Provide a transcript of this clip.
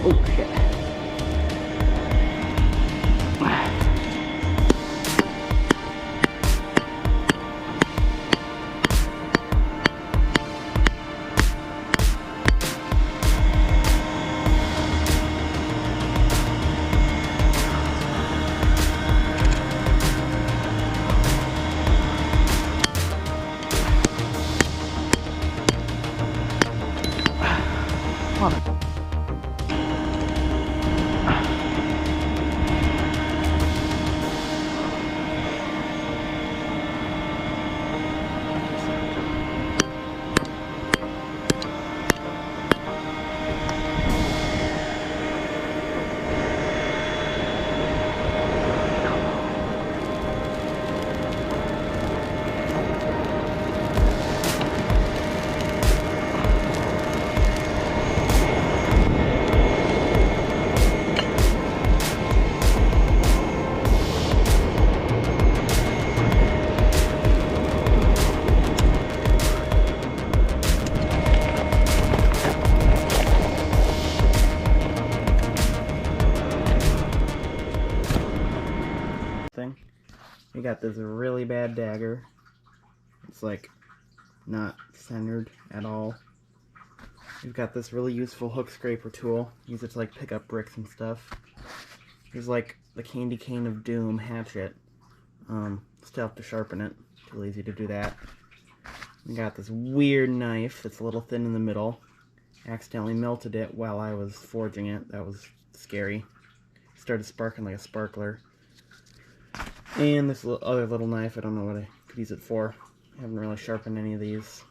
Oh shit. Thing. We got this really bad dagger. It's like not centered at all. We've got this really useful hook scraper tool. Use it to like pick up bricks and stuff. Here's like the candy cane of doom hatchet. Still have to sharpen it. Too lazy to do that. We got this weird knife that's a little thin in the middle. Accidentally melted it while I was forging it. That was scary. Started sparking like a sparkler. And this other little knife, I don't know what I could use it for. I haven't really sharpened any of these.